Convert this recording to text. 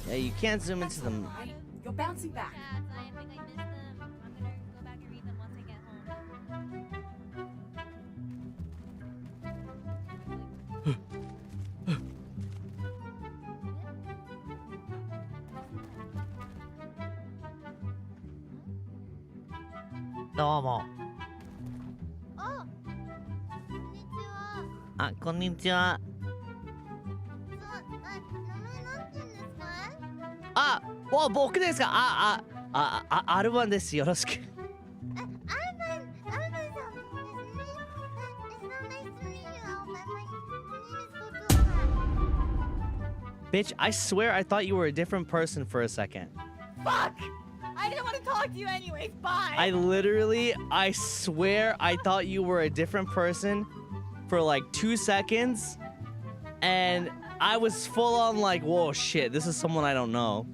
Yeah, you can't zoom into them. Right. Go bouncing back. Yeah, I think I missed them. I'm gonna go back and read them once I get home. どうも。あ、こんにちは。あ、こんにちは。名前なんて言うんですか？あ、僕ですか？アルバンです。よろしく。アルバンさんですね。It's so nice to meet you, Alban. My name is Kotoka. Bitch, I swear I thought you were a different person for a second. Fuck! I didn't want to talk to you anyways. Bye. I swear I thought you were a different person for like 2 seconds. And I was full on like, whoa, shit, this is someone I don't know.